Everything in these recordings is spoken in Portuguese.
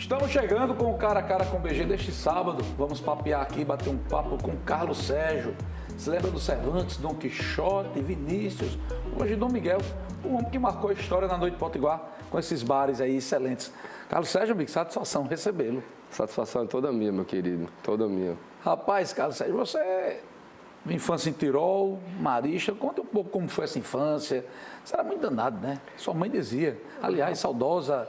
Estamos chegando com o Cara a Cara com o BG deste sábado. Vamos papear aqui, bater um papo com Carlos Sérgio. Se lembra do Cervantes, Dom Quixote, Vinícius, hoje Dom Miguel, o homem que marcou a história na Noite de Potiguar com esses bares aí excelentes. Carlos Sérgio, amigo, satisfação recebê-lo. Satisfação é toda minha, meu querido, toda minha. Rapaz, Carlos Sérgio, você, infância em Tirol, marista, conta um pouco como foi essa infância. Você era muito danado, né? Sua mãe dizia. Aliás, saudosa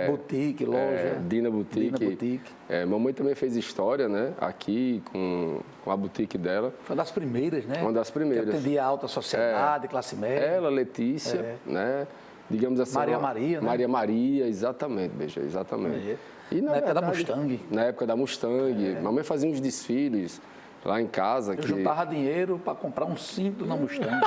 boutique, loja. Dina Boutique. Dina Boutique. Mamãe também fez história, né? Aqui com a boutique dela. Foi uma das primeiras, né? Uma das primeiras. Que atendia a alta sociedade, classe média. Ela, Letícia, né? Digamos assim. Maria Maria, né? Maria Maria, exatamente, beijo, exatamente. E, na época da Mustang. Na época da Mustang. Mamãe fazia uns desfiles lá em casa. Eu juntava dinheiro para comprar um cinto na Mustang.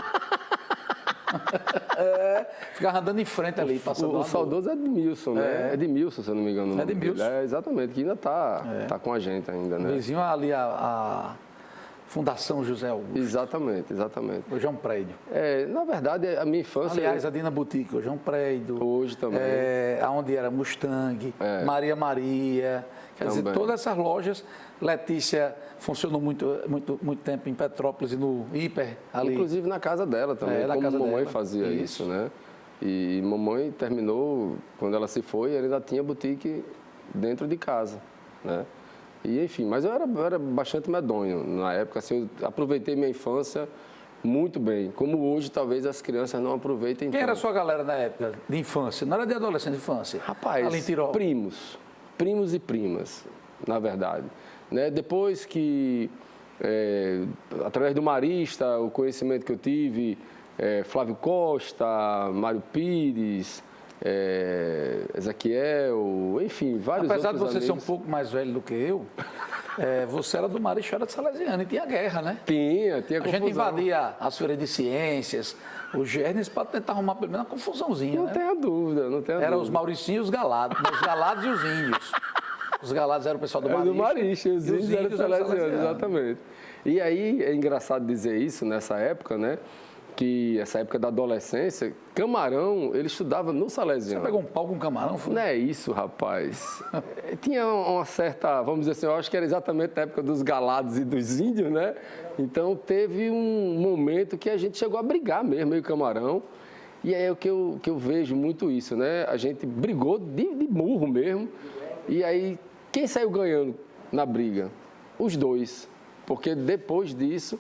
Ficava andando em frente ali, passando O saudoso é Edmilson, né? Edmilson, se eu não me engano. Edmilson. Exatamente, que ainda tá com a gente ainda, né? Vizinho ali a Fundação José Augusto. Exatamente. Hoje é um prédio. Na verdade, a minha infância... Aliás, a Dina Boutique hoje é um prédio. Hoje também. Onde era Mustang, Maria Maria. Quer dizer, todas essas lojas. Letícia funcionou muito tempo em Petrópolis e no Hiper ali. Inclusive na casa dela também, na como casa mamãe dela. fazia isso, né? E mamãe terminou, quando ela se foi, ela ainda tinha boutique dentro de casa, né? E enfim, mas eu era bastante medonho na época, assim, eu aproveitei minha infância muito bem, como hoje talvez as crianças não aproveitem. Quem era a sua galera na época de infância? Não era de adolescente, de infância? Rapaz, ali em Tirol. primos e primas, na verdade. Né? Depois que, através do Marista, o conhecimento que eu tive, Flávio Costa, Mário Pires, Ezequiel, enfim, vários Apesar outros de você amigos. ser um pouco mais velho do que eu, você era do Marista, era de Salesiano e tinha guerra, né? Tinha confusão. A gente invadia as feiras de ciências, os gernes, para tentar arrumar pelo menos uma confusãozinha, Não né? tenha dúvida. Era os Mauricinhos e os Galados, os Galados e os Índios. Os Galados eram o pessoal do Era Marista. do Marista, os índios eram salesianos, exatamente. E aí, é engraçado dizer isso nessa época, né? Que essa época da adolescência, Camarão, ele estudava no Salesiano. Você pegou um pau com camarão? Foi? Não é isso, rapaz. Tinha uma certa, vamos dizer assim, eu acho que era exatamente na época dos Galados e dos Índios, né? Então, teve um momento que a gente chegou a brigar mesmo, eu e Camarão. E aí é o que eu vejo muito isso, né? A gente brigou de murro mesmo. E aí, quem saiu ganhando na briga? Os dois. Porque depois disso,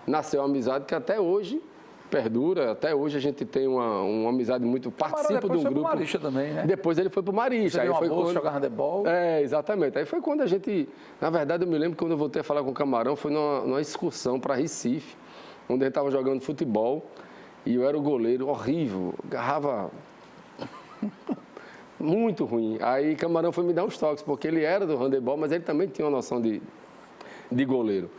nasceu uma amizade que até hoje perdura. Até hoje a gente tem uma amizade muito... Participa de um grupo. Depois foi pro Marista também, né? Depois ele foi pro Marista. Você aí deu foi uma bolsa, quando... jogar handebol. Exatamente. Aí foi quando a gente... Na verdade, eu me lembro que quando eu voltei a falar com o Camarão, foi numa excursão para Recife, onde ele estava jogando futebol. E eu era o goleiro, horrível. Agarrava... muito ruim. Aí Camarão foi me dar uns toques, porque ele era do handebol, mas ele também tinha uma noção de goleiro.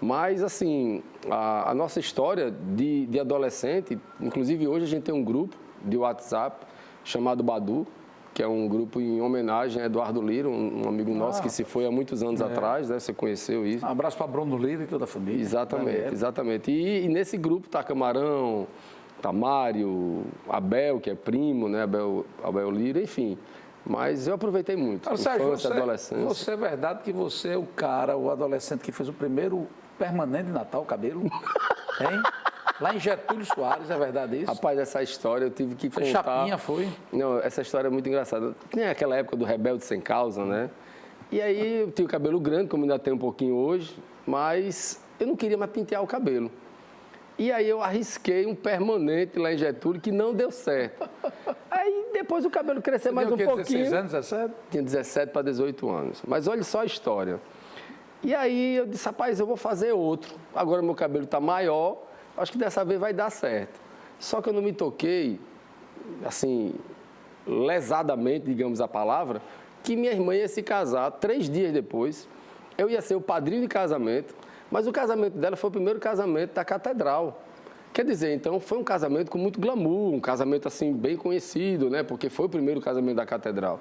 Mas, assim, a nossa história de adolescente, inclusive hoje a gente tem um grupo de WhatsApp chamado Badu, que é um grupo em homenagem a Eduardo Lira, um amigo nosso que se foi há muitos anos atrás, né? Você conheceu isso. Um abraço para Bruno Lira e toda a família. Exatamente. E nesse grupo tá Camarão, tá Mário, Abel, que é primo, né? Abel Lira, enfim. Mas eu aproveitei muito. Carlos Sérgio, adolescência. Você é verdade que você é o cara, o adolescente que fez o primeiro permanente de Natal, cabelo? Hein? Lá em Getúlio Soares, é verdade isso? Rapaz, essa história eu tive que contar. Chapinha foi? Não, essa história é muito engraçada. Tem aquela época do rebelde sem causa, né? E aí eu tinha o cabelo grande, como ainda tenho um pouquinho hoje, mas eu não queria mais pentear o cabelo. E aí eu arrisquei um permanente lá em Getúlio que não deu certo. Aí depois o cabelo cresceu mais um pouquinho. 16 anos, 17? Tinha 17 para 18 anos. Mas olha só a história. E aí eu disse, rapaz, eu vou fazer outro. Agora meu cabelo está maior, acho que dessa vez vai dar certo. Só que eu não me toquei, assim, lesadamente, digamos a palavra, que minha irmã ia se casar 3 dias depois. Eu ia ser o padrinho de casamento, mas o casamento dela foi o primeiro casamento da catedral. Quer dizer, então foi um casamento com muito glamour, um casamento assim bem conhecido, né? Porque foi o primeiro casamento da catedral.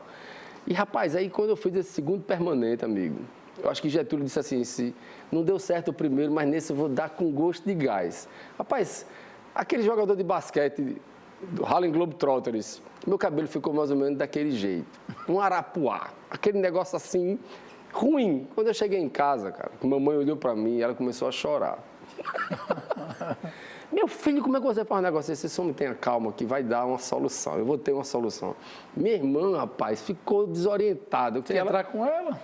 E rapaz, aí quando eu fiz esse segundo permanente, amigo, eu acho que Getúlio disse assim, se não deu certo o primeiro, mas nesse eu vou dar com gosto de gás. Rapaz, aquele jogador de basquete do Harlem Globetrotters. Meu cabelo ficou mais ou menos daquele jeito. Um arapuá. Aquele negócio assim, ruim. Quando eu cheguei em casa, cara, mamãe olhou pra mim e ela começou a chorar. Meu filho, como é que você faz um negócio desse? Você só me tenha calma que vai dar uma solução. Eu vou ter uma solução. Minha irmã, rapaz, ficou desorientada. Você ia entrar com ela?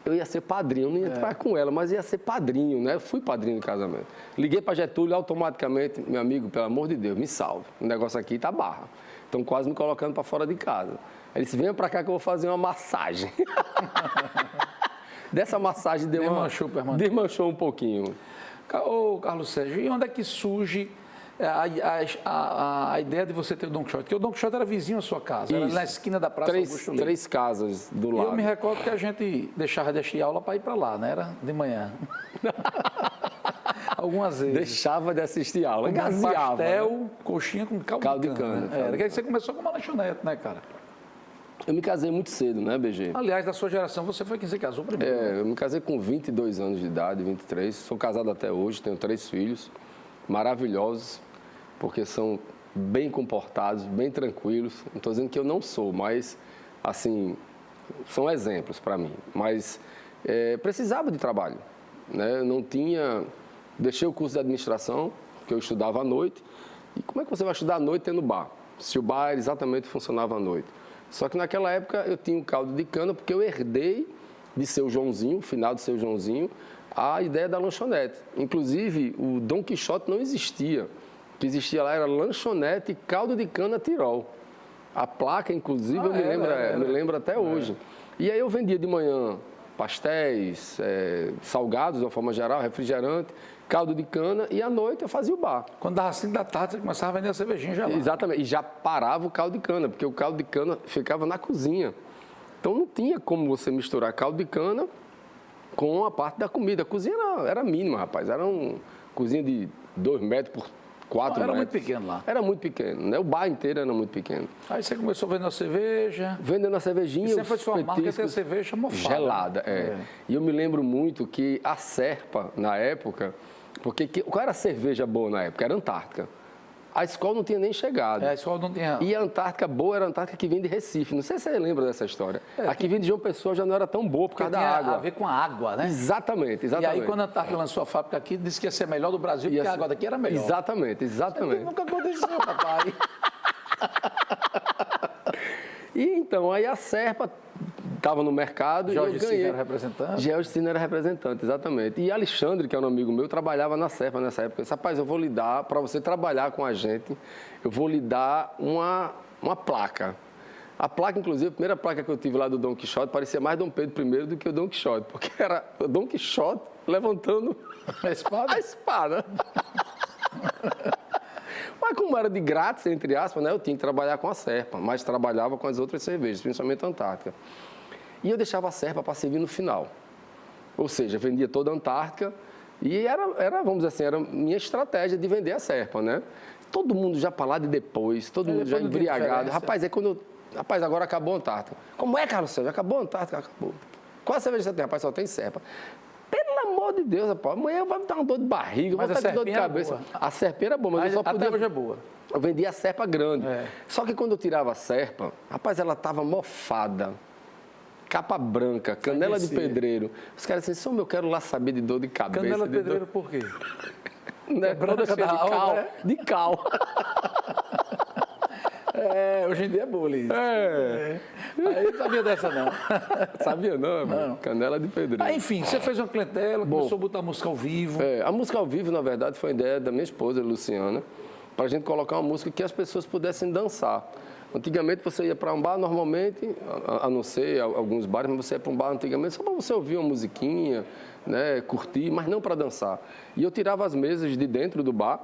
Eu ia ser padrinho, eu não ia entrar com ela, mas ia ser padrinho, né? Eu fui padrinho do casamento. Liguei para Getúlio automaticamente, meu amigo, pelo amor de Deus, me salve. O negócio aqui tá barra. Estão quase me colocando para fora de casa. Ele disse, venha para cá que eu vou fazer uma massagem. Dessa massagem desmanchou um pouquinho. Ô, Carlos Sérgio, e onde é que surge a ideia de você ter o Don Quixote? Porque o Don Quixote era vizinho à sua casa, era na esquina da Praça Augusto Lima. 3 casas do E lado. eu me recordo que a gente deixava de assistir aula para ir para lá, né? Era de manhã. Algumas vezes. Deixava de assistir aula, Comendo gazeava, pastel, né? coxinha com caldo de cana. Caldo de Era que você começou com uma lanchonete, né, cara? Eu me casei muito cedo, né, BG? Aliás, da sua geração, você foi quem se casou primeiro. Eu me casei com 22 anos de idade, 23. Sou casado até hoje, tenho 3 filhos maravilhosos, porque são bem comportados, bem tranquilos. Não estou dizendo que eu não sou, mas, assim, são exemplos para mim. Mas precisava de trabalho, né? Eu não tinha... Deixei o curso de administração, que eu estudava à noite. E como é que você vai estudar à noite tendo bar? Se o bar exatamente funcionava à noite. Só que naquela época eu tinha um caldo de cana, porque eu herdei de seu Joãozinho, finado seu Joãozinho, a ideia da lanchonete. Inclusive, o Don Quixote não existia. O que existia lá era lanchonete e caldo de cana Tirol. A placa, inclusive, eu me lembro até hoje. E aí eu vendia de manhã pastéis, salgados, de uma forma geral, refrigerante, caldo de cana, e à noite eu fazia o bar. Quando dava 5 da tarde, você começava a vender a cervejinha já lá. Exatamente, e já parava o caldo de cana, porque o caldo de cana ficava na cozinha. Então não tinha como você misturar caldo de cana com a parte da comida. A cozinha era mínima, rapaz. Era uma cozinha de 2 metros por 4 metros. Era muito pequeno lá. Era muito pequeno, né? O bar inteiro era muito pequeno. Aí você começou vendendo a cerveja. Vendendo a cervejinha, E sempre foi os sua marca ter a petiscos, cerveja mofada. gelada, E eu me lembro muito que a Serpa, na época, porque qual era a cerveja boa na época? Era Antártica. A escola não tinha nem chegado. A escola não tinha. E a Antártica boa era a Antártica que vem de Recife. Não sei se você lembra dessa história. A que vem de João Pessoa já não era tão boa por causa da água. Tinha a ver com a água, né? Exatamente. E aí, quando a Antártica lançou a fábrica aqui, disse que ia ser melhor do Brasil, porque a água daqui era melhor. Exatamente. Nunca aconteceu, papai. E então, aí a Serpa estava no mercado Jorge e eu ganhei. Cine era representante? Jorge Cine era representante, exatamente. E Alexandre, que é um amigo meu, trabalhava na Serpa nessa época. Eu disse, rapaz, eu vou lhe dar, para você trabalhar com a gente, eu vou lhe dar uma placa. A placa, inclusive, a primeira placa que eu tive lá do Don Quixote, parecia mais Dom Pedro I do que o Don Quixote, porque era o Don Quixote levantando A espada? a espada. Mas como era de grátis, entre aspas, né, eu tinha que trabalhar com a Serpa, mas trabalhava com as outras cervejas, principalmente a Antártica. E eu deixava a Serpa para servir no final. Ou seja, vendia toda a Antártica e era, vamos dizer assim, era minha estratégia de vender a Serpa, né? Todo mundo já para lá de depois, todo mundo já embriagado. Rapaz, Rapaz, agora acabou a Antártica. Como é, Carlos Sérgio? Acabou a Antártica? Acabou. Qual a cerveja você tem? Rapaz, só tem Serpa. Pelo amor de Deus, rapaz, amanhã vai me dar uma dor de barriga, Mas vou estar com dor de cabeça. Boa. A Serpa era boa, mas eu só podia... A cerveja é boa. Eu vendia a Serpa grande. É. Só que quando eu tirava a Serpa, rapaz, ela estava mofada. Capa branca, canela de pedreiro. Os caras assim, eu quero lá saber de dor de cabeça. Canela de pedreiro por quê? Né? branca Toda cheia da de cal. alma, né? De cal. Hoje em dia é boa isso. Aí não sabia dessa, não. Sabia não, não. Canela de pedreiro. Enfim, você fez uma clientela, começou a botar música ao vivo. A música ao vivo, na verdade, foi a ideia da minha esposa, Luciana, para a gente colocar uma música que as pessoas pudessem dançar. Antigamente você ia para um bar, normalmente, a não ser alguns bares, mas você ia para um bar antigamente só para você ouvir uma musiquinha, né, curtir, mas não para dançar. E eu tirava as mesas de dentro do bar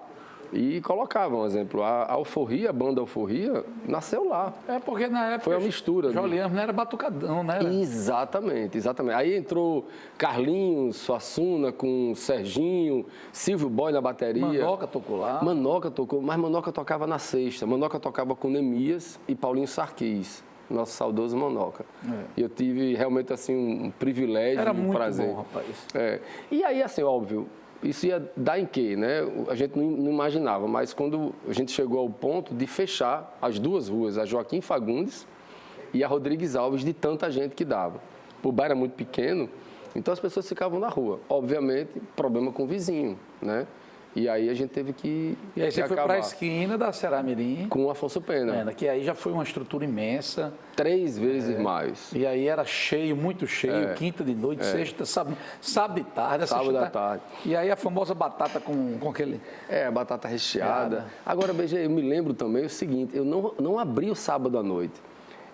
e colocava, um exemplo, a Alforria, a banda Alforria, nasceu lá. Porque na época... Foi uma mistura. Joliamos não era batucadão, né? Exatamente. Aí entrou Carlinhos, Suassuna com Serginho, Silvio Boy na bateria. Manoca tocou lá. Manoca tocou, mas Manoca tocava na sexta. Manoca tocava com Nemias e Paulinho Sarquis, nosso saudoso Manoca. E eu tive realmente assim um privilégio, era um muito prazer. Bom, rapaz. E aí, assim, óbvio, isso ia dar em quê, né? A gente não imaginava, mas quando a gente chegou ao ponto de fechar as duas ruas, a Joaquim Fagundes e a Rodrigues Alves, de tanta gente que dava. O bairro era muito pequeno, então as pessoas ficavam na rua. Obviamente, problema com o vizinho, né? E aí a gente teve que E aí você foi para a acabar esquina da Ceará-Mirim, com o Afonso Pena. que aí já foi uma estrutura imensa. 3 vezes mais. E aí era cheio, muito cheio, quinta de noite, sexta, sábado de tarde. Sábado à tarde. E aí a famosa batata com aquele... A batata recheada. Agora, BG, eu me lembro também o seguinte, eu não abri o sábado à noite.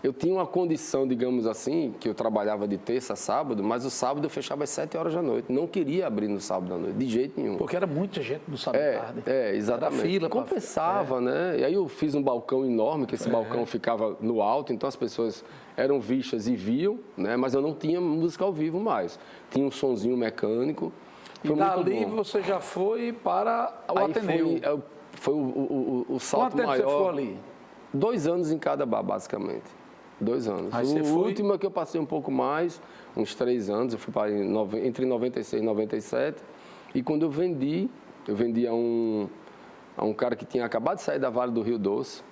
Eu tinha uma condição, digamos assim, que eu trabalhava de terça a sábado, mas o sábado eu fechava às 7 horas da noite. Não queria abrir no sábado à noite, de jeito nenhum. Porque era muita gente no sábado à tarde. Exatamente. Era fila. Compensava, né? E aí eu fiz um balcão enorme, que esse balcão ficava no alto, então as pessoas eram vistas e viam, né? Mas eu não tinha música ao vivo mais. Tinha um sonzinho mecânico. E dali você já foi para o aí Ateneu. Foi o salto Quanto tempo maior. você ficou ali? 2 anos em cada bar, basicamente. 2 anos. Aí você o foi... último é que eu passei um pouco mais, uns 3 anos. Eu fui para entre 96 e 97. E quando eu vendi a um cara que tinha acabado de sair da Vale do Rio Doce,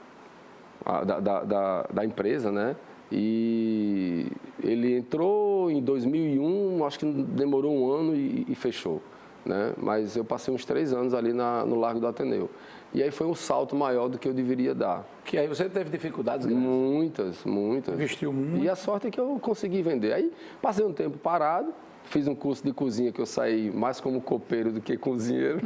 da empresa, né? E ele entrou em 2001, acho que demorou um ano e fechou, né? Mas eu passei uns 3 anos ali no Largo do Ateneu. E aí foi um salto maior do que eu deveria dar. Que aí você teve dificuldades grandes? Muitas. Investiu muito. E a sorte é que eu consegui vender. Aí passei um tempo parado, fiz um curso de cozinha que eu saí mais como copeiro do que cozinheiro.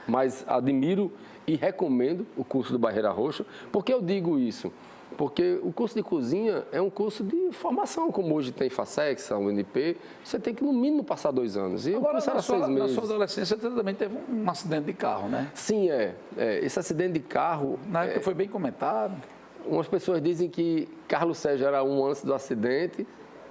Mas admiro e recomendo o curso do Barreira Roxa. Por que eu digo isso? Porque o curso de cozinha é um curso de formação, como hoje tem FASEX, a UNP, você tem que no mínimo passar 2 anos. E agora, o curso era 6 meses. Na sua adolescência você também teve um acidente de carro, né? Sim, esse acidente de carro... Na época foi bem comentado. Umas pessoas dizem que Carlos Sérgio era um antes do acidente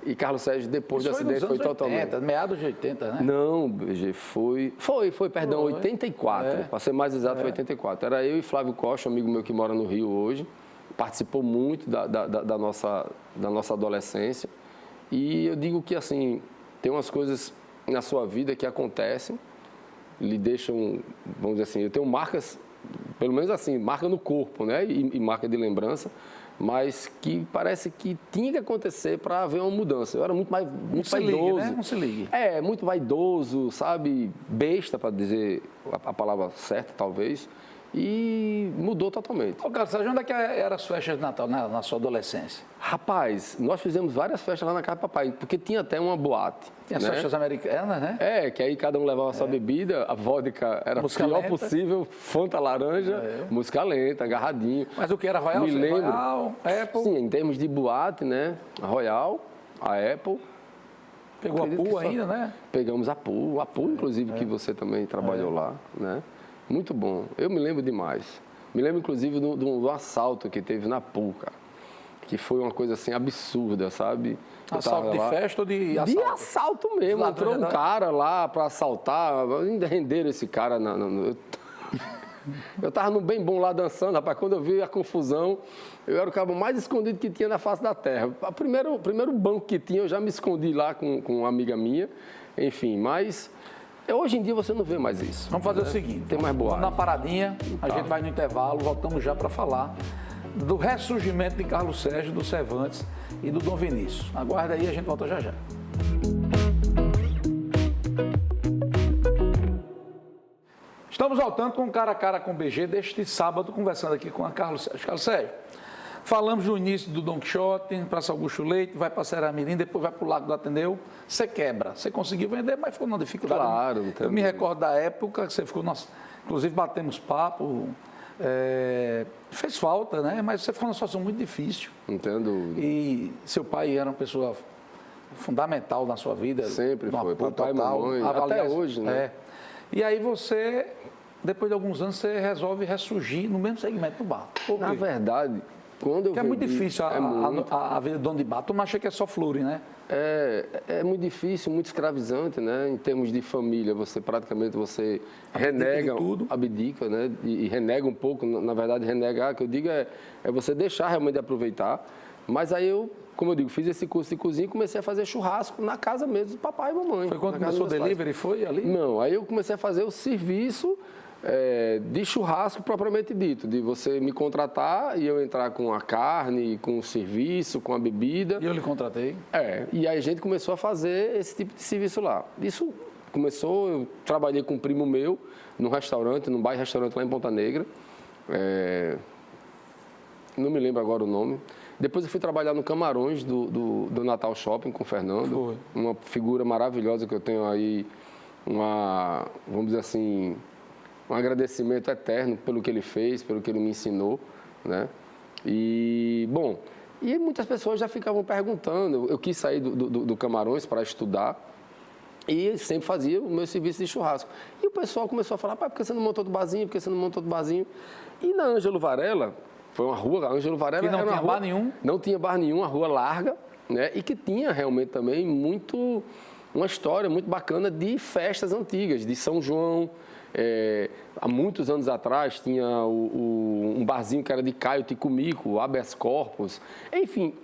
e Carlos Sérgio depois do acidente foi totalmente... 80, meados de 80, né? Não, BG, foi, 84. Para ser mais exato, foi 84. Era eu e Flávio Costa, amigo meu que mora no Rio hoje. Participou muito da nossa adolescência. E eu digo que, assim, tem umas coisas na sua vida que acontecem, lhe deixam, vamos dizer assim, eu tenho marcas, pelo menos assim, marca no corpo, né? E marca de lembrança, mas que parece que tinha que acontecer para haver uma mudança. Eu era muito vaidoso. Ligue, né? Não se ligue. Muito vaidoso, sabe? Besta, para dizer a palavra certa, talvez. E mudou totalmente. Ô, Carlos Sérgio, onde é que eram as festas de Natal na sua adolescência? Rapaz, nós fizemos várias festas lá na casa do papai, porque tinha até uma boate. Tinha as festas americanas, né? Que aí cada um levava a sua bebida, a vodka era música o pior lenta. possível, Fanta laranja, música lenta, agarradinho. Mas o que era Royal? Me lembro. Royal, Apple? Sim, em termos de boate, né? A Royal, a Apple. Pegou a Pool ainda, né? Pegamos a Pool, inclusive, que você também trabalhou lá, né? Muito bom. Eu me lembro demais. Me lembro, inclusive, do assalto que teve na Pool, cara. Que foi uma coisa, assim, absurda, sabe? Assalto de festa ou de assalto? De assalto mesmo. Entrou um cara lá para assaltar. Ainda renderam esse cara. Eu tava no bem bom lá dançando, rapaz. Quando eu vi a confusão, eu era o cabo mais escondido que tinha na face da terra. O primeiro banco que tinha, eu já me escondi lá com uma amiga minha. Enfim, mas... Hoje em dia você não vê mais isso. Vamos fazer o seguinte. Tem mais boate. Vamos na paradinha, a gente vai no intervalo, voltamos já para falar do ressurgimento de Carlos Sérgio, do Cervantes e do Dom Vinícius. Aguarda aí, a gente volta já já. Estamos voltando com Cara a Cara com o BG deste sábado, conversando aqui com a Carlos Sérgio. Carlos Sérgio, falamos no início do Don Quixote, Praça Augusto Leite, vai para Ceará-Mirim, depois vai para o Lago do Ateneu. Você quebra. Você conseguiu vender, mas ficou numa dificuldade. Claro. Eu me recordo da época que você ficou... Inclusive, batemos papo. Fez falta, né? Mas você ficou numa situação muito difícil. Entendo. E seu pai era uma pessoa fundamental na sua vida. Sempre foi. Papai e mamãe. Até hoje, né? E aí você... Depois de alguns anos, você resolve ressurgir no mesmo segmento do bar. Na verdade, quando eu Porque é muito difícil a vida de dono de bar. Tu não acha que é só flores, né? É muito difícil, muito escravizante, né? Em termos de família, você renega, abdica, né? E renega um pouco, na verdade, renegar, que eu digo é você deixar realmente de aproveitar. Mas aí eu, como eu digo, fiz esse curso de cozinha e comecei a fazer churrasco na casa mesmo do papai e mamãe. Foi quando começou o delivery, foi ali? Não, aí eu comecei a fazer o serviço de churrasco propriamente dito, de você me contratar e eu entrar com a carne, com o serviço, com a bebida. E eu lhe contratei? E aí a gente começou a fazer esse tipo de serviço lá. Isso começou, eu trabalhei com um primo meu num restaurante, num bairro-restaurante lá em Ponta Negra. Não me lembro agora o nome. Depois eu fui trabalhar no Camarões do Natal Shopping com o Fernando. Foi. Uma figura maravilhosa que eu tenho aí, vamos dizer assim, um agradecimento eterno pelo que ele fez, pelo que ele me ensinou, né? E, bom, e muitas pessoas já ficavam perguntando. Eu quis sair do Camarões para estudar e sempre fazia o meu serviço de churrasco. E o pessoal começou a falar, pai, por que você não montou do barzinho? Por que você não montou do barzinho? E na Ângelo Varela, foi uma rua, a Ângelo Varela que não era tinha uma rua, bar nenhum? Não tinha bar nenhum, uma rua larga, né? E que tinha realmente também uma história muito bacana de festas antigas, de São João. Há muitos anos atrás tinha um barzinho que era de Caio Ticumico, Habeas Corpus. Enfim,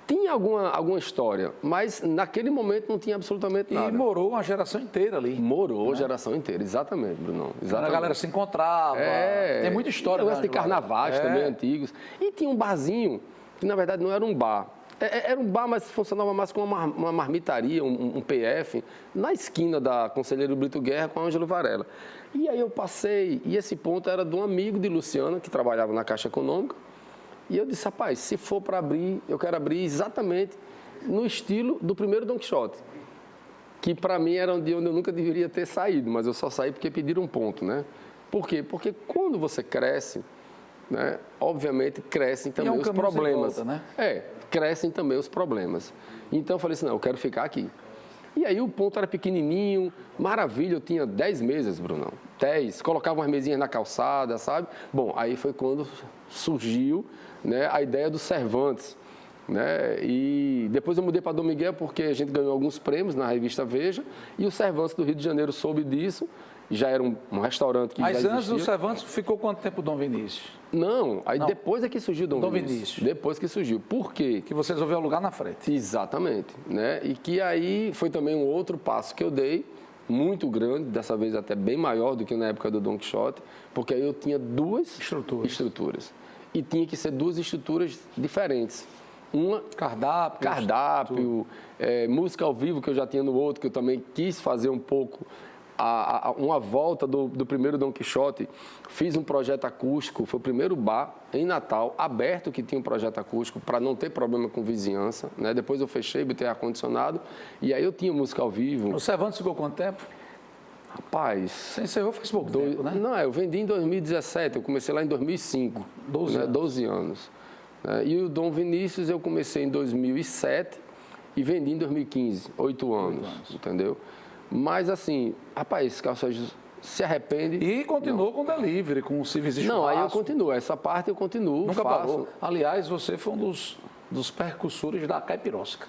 tinha alguma história, mas naquele momento não tinha absolutamente nada. E morou uma geração inteira ali. Morou a geração inteira, exatamente, Brunão. Exatamente. A galera se encontrava. Tem muita história. Tem carnavais também antigos. E tinha um barzinho, que na verdade não era um bar. Era um bar, mas funcionava mais como uma marmitaria, um PF, na esquina da Conselheiro Brito Guerra com a Ângelo Varela. E aí eu passei, e esse ponto era de um amigo de Luciana, que trabalhava na Caixa Econômica. E eu disse, rapaz, se for para abrir, eu quero abrir exatamente no estilo do primeiro Don Quixote. Que para mim era de onde eu nunca deveria ter saído, mas eu só saí porque pediram um ponto, né? Por quê? Porque quando você cresce, né, obviamente crescem também os problemas. Volta, né? Crescem também os problemas. Então eu falei assim, não, eu quero ficar aqui. E aí o ponto era pequenininho, maravilha, eu tinha 10 mesas, Brunão. 10, colocava umas mesinhas na calçada, sabe? Bom, aí foi quando surgiu, né, a ideia do Cervantes, né? E depois eu mudei para Dom Miguel porque a gente ganhou alguns prêmios na revista Veja e o Cervantes do Rio de Janeiro soube disso. Já era um restaurante que já existia. Mas antes do Cervantes, ficou quanto tempo Dom Vinícius? Não, depois é que surgiu Dom Vinícius. Depois que surgiu. Por quê? Que você resolveu alugar na frente. Exatamente, né? E que aí foi também um outro passo que eu dei, muito grande, dessa vez até bem maior do que na época do Don Quixote, porque aí eu tinha duas estruturas. E tinha que ser duas estruturas diferentes. Uma, cardápio, música ao vivo, que eu já tinha no outro, que eu também quis fazer um pouco uma volta do primeiro Don Quixote. Fiz um projeto acústico, foi o primeiro bar em Natal, aberto, que tinha um projeto acústico, para não ter problema com vizinhança, né? Depois eu fechei, botei ar-condicionado, e aí eu tinha música ao vivo. O Cervantes ficou quanto tempo? Rapaz... Você encerrou faz pouco tempo, né? Não, eu vendi em 2017, eu comecei lá em 2005. 12 anos. E o Dom Vinícius eu comecei em 2007 e vendi em 2015, 8 anos, entendeu? Mas assim, rapaz, Carlos Sérgio se arrepende... E continuou com o delivery, com o serviço de churrasco. Não, aí eu continuo, essa parte eu continuo. Nunca parou. Aliás, você foi um dos percussores da caipirosca.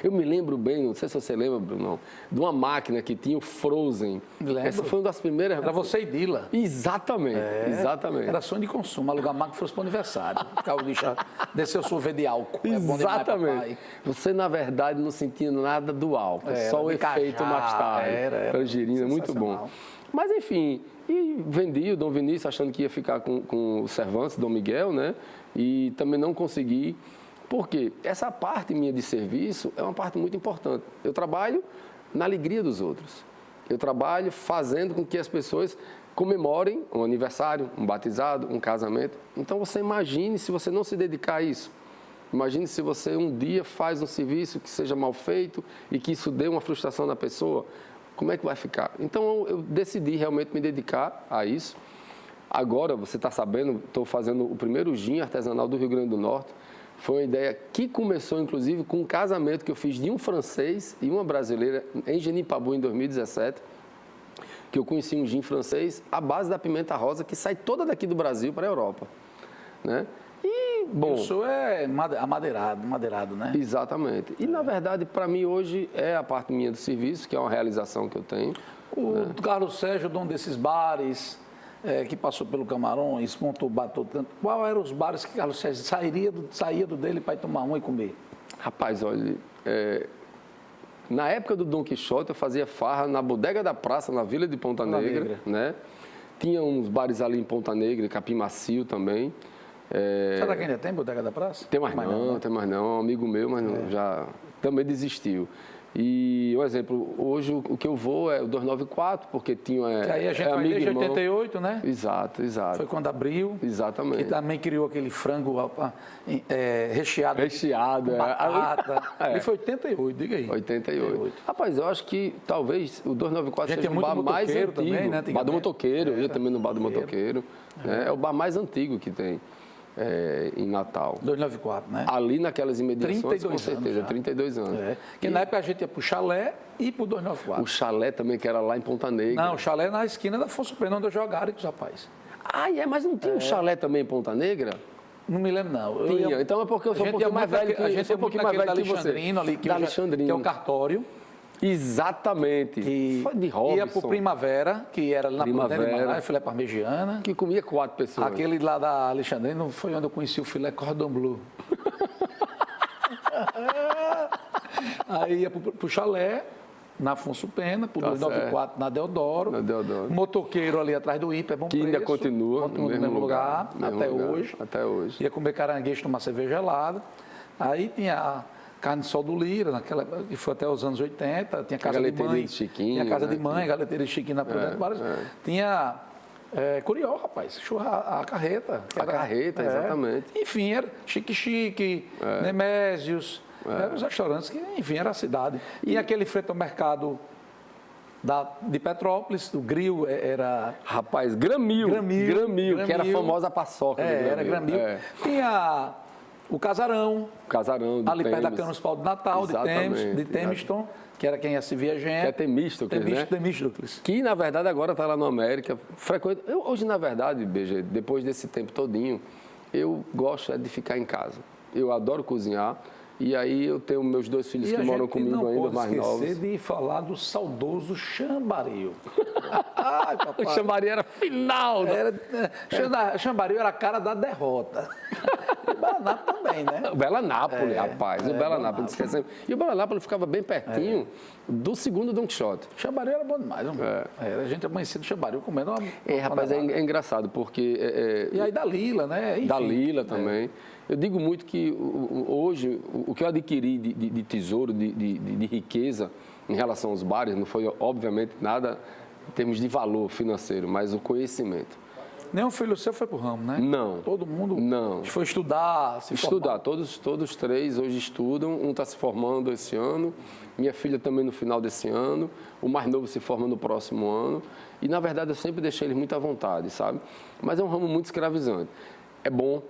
Eu me lembro bem, não sei se você lembra, Bruno, de uma máquina que tinha o Frozen. Lembro. Essa foi uma das primeiras... Era você e Dila. Exatamente, exatamente. Era sonho de consumo, alugar máquina fosse para o aniversário. Ficava o bicho, desceu o sorvete de álcool. Exatamente. Você, na verdade, não sentia nada do álcool, só o efeito mais tarde. Tangerina, muito bom. Mas, enfim, e vendi o Dom Vinícius achando que ia ficar com o Cervantes, Dom Miguel, né? E também não consegui. Por quê? Essa parte minha de serviço é uma parte muito importante. Eu trabalho na alegria dos outros. Eu trabalho fazendo com que as pessoas comemorem um aniversário, um batizado, um casamento. Então, você imagine se você não se dedicar a isso. Imagine se você um dia faz um serviço que seja mal feito e que isso dê uma frustração na pessoa. Como é que vai ficar? Então, eu decidi realmente me dedicar a isso. Agora, você está sabendo, estou fazendo o primeiro gin artesanal do Rio Grande do Norte. Foi uma ideia que começou, inclusive, com um casamento que eu fiz de um francês e uma brasileira em Genipabu, em 2017, que eu conheci um gin francês à base da pimenta rosa, que sai toda daqui do Brasil para a Europa, né? E, bom... O senhor é amadeirado, né? Exatamente. E, na verdade, para mim, hoje, é a parte minha do serviço, que é uma realização que eu tenho. O Carlos Sérgio, dono desses bares, que passou pelo Camarões, montou, bateu tanto. Qual eram os bares que Carlos Sérgio saía do dele para ir tomar um e comer? Rapaz, olha, na época do Dom Quixote eu fazia farra na Bodega da Praça, na Vila de Ponta Negra, né? Tinha uns bares ali em Ponta Negra, Capim Macio também. Será que ainda tem Bodega da Praça? Tem mais não, tem mais não. É um amigo meu, mas não, já também desistiu. E, um exemplo, hoje o que eu vou é o 294, porque tinha... Que aí a gente vai amigo desde irmão. 88, né? Exato. Foi quando abriu. Exatamente. Que também criou aquele frango recheado. Recheado, com batata. E foi 88, diga aí. 88. Rapaz, eu acho que talvez o 294 seja o bar mais antigo. Também, né? Bar do Motoqueiro, eu ia também no Bar do Motoqueiro. É o bar mais antigo que tem em Natal. 294, né? Ali naquelas imediações, 32 com certeza, anos 32 anos. Que na época a gente ia pro chalé e pro 294. O chalé também, que era lá em Ponta Negra. Não, o chalé na esquina da Afonso Pena, onde eu jogava com os rapazes. Mas não tinha um chalé também em Ponta Negra? Não me lembro, não. Tinha, então é porque eu sou um pouquinho mais velho que a gente é um pouquinho mais velho que você. Alexandrino Ali, que é o cartório. Exatamente. Foi de Robson. Ia pro Primavera, que era ali na Ponta Negra, filé parmegiana. Que comia 4 pessoas. Aquele lá da Alexandrino foi onde eu conheci o filé Cordon Bleu. Aí ia pro chalé, na Afonso Pena, pro 294 na Deodoro. Motoqueiro ali atrás do IPA, bom que preço. Ainda continua no mesmo lugar, hoje. Até hoje. Ia comer caranguejo, tomar cerveja gelada. Aí tinha a carne de sol do Lira, que foi até os anos 80. Tinha casa de mãe. Chiquinho, tinha casa de mãe, galeteria de Chiquinho na Prudente. Tinha Curió, rapaz, a carreta. Carreta, exatamente. Enfim, era Chique, Nemésios. Eram os restaurantes que, enfim, era a cidade. E aquele frente ao mercado de Petrópolis, o grill era... Rapaz, Gramil, que era a famosa paçoca. Era Gramil. Tinha o Casarão. Ali perto da Cana Municipal de Natal, de Temiston, que era quem ia se via gente. Que é Temístocles, né? Temístocles. Que, na verdade, agora está lá no América. Hoje, na verdade, BG, depois desse tempo todinho, eu gosto de ficar em casa. Eu adoro cozinhar. E aí eu tenho meus 2 filhos que moram comigo ainda, mais novos. Não pode esquecer de falar do saudoso Chambaril. Ai, papai. O Chambaril era final. Chambaril era a cara da derrota. E o Bela Nápoles também, né? O Bela Nápoles, rapaz. O Bela Nápoles, esquecendo. E o Bela Nápoles ficava bem pertinho do segundo Don Quixote. Chambaril era bom demais. A gente amanhecia do Chambaril comendo uma rapaz, é engraçado, porque... E aí da Lila, né? Enfim, da Lila também. Eu digo muito que hoje, o que eu adquiri de tesouro, de riqueza em relação aos bares, não foi, obviamente, nada em termos de valor financeiro, mas o conhecimento. Nenhum filho seu foi pro ramo, né? Não. Todo mundo não. Foi estudar, se formar? Todos 3 hoje estudam. Um está se formando esse ano, minha filha também no final desse ano, o mais novo se forma no próximo ano. E, na verdade, eu sempre deixei eles muito à vontade, sabe? Mas é um ramo muito escravizante. É bom.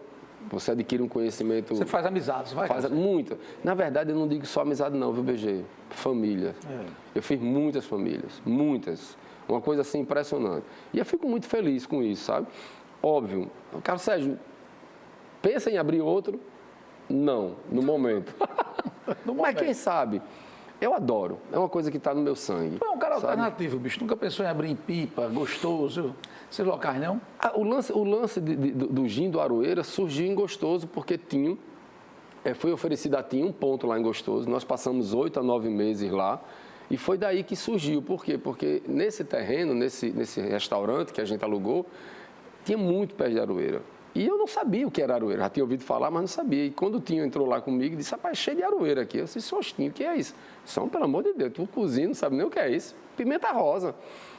Você adquire um conhecimento... Você faz amizades, vai? Faz muito. Na verdade, eu não digo só amizade não, viu, BG? Família. Eu fiz muitas famílias, muitas. Uma coisa assim impressionante. E eu fico muito feliz com isso, sabe? Óbvio. Carlos Sérgio, pensa em abrir outro? Não, no momento. Mas quem sabe? Eu adoro. É uma coisa que está no meu sangue. É um cara alternativo, bicho. Nunca pensou em abrir em Pipa, Gostoso, esses locais, não? O lance do gin do Aroeira surgiu em Gostoso porque Tinho, foi oferecido a Tinho um ponto lá em Gostoso. Nós passamos 8 a 9 meses lá e foi daí que surgiu. Por quê? Porque nesse terreno, nesse restaurante que a gente alugou, tinha muito pé de aroeira. E eu não sabia o que era aroeira. Já tinha ouvido falar, mas não sabia. E quando o Tinho entrou lá comigo, disse, rapaz, cheio de aroeira aqui. Eu disse, Tinho, o que é isso? São, pelo amor de Deus, tu cozinha, não sabe nem o que é isso. Pimenta rosa.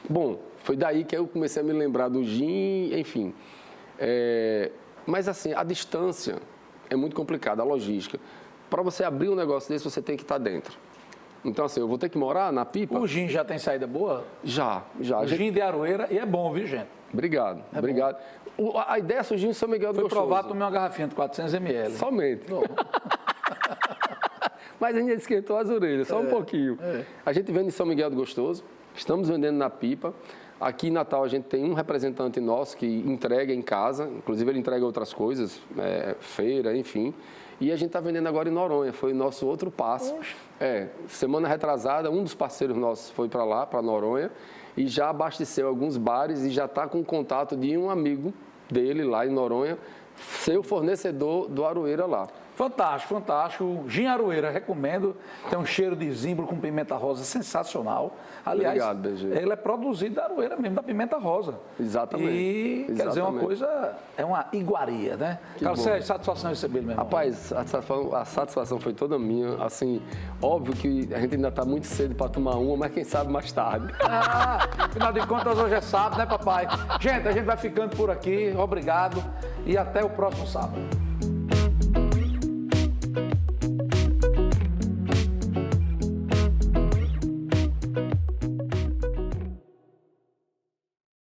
Bom, foi daí que eu comecei a me lembrar do gin, enfim. Mas assim, a distância é muito complicada, a logística. Para você abrir um negócio desse, você tem que estar dentro. Então, assim, eu vou ter que morar na Pipa. O gin já tem saída boa? Já. O gin de aroeira, e é bom, viu, gente? Obrigado. A ideia surgiu em São Miguel do Gostoso. Foi provar, tomei uma garrafinha de 400 ml. Somente. Mas a gente esquentou as orelhas, só um pouquinho. A gente vende em São Miguel do Gostoso, estamos vendendo na Pipa. Aqui em Natal a gente tem um representante nosso que entrega em casa, inclusive ele entrega outras coisas, feira, enfim. E a gente está vendendo agora em Noronha, foi o nosso outro passo. Semana retrasada, um dos parceiros nossos foi para lá, para Noronha. e já abasteceu alguns bares e já está com contato de um amigo dele lá em Noronha, ser o fornecedor do Aroeira lá. Fantástico, fantástico. Gin Aroeira, recomendo. Tem um cheiro de zimbro com pimenta rosa sensacional. Aliás, Obrigado, BG. ele é produzido da Aroeira mesmo, da pimenta rosa. Exatamente. E, quer dizer, uma Exatamente. coisa, é uma iguaria, né? Carlos bom. Sérgio, satisfação receber ele, meu irmão. Rapaz, a satisfação foi toda minha. Assim, óbvio que a gente ainda está muito cedo para tomar uma, mas quem sabe mais tarde. Afinal de contas, hoje é sábado, né, papai? Gente, a gente vai ficando por aqui. Obrigado e até o próximo sábado.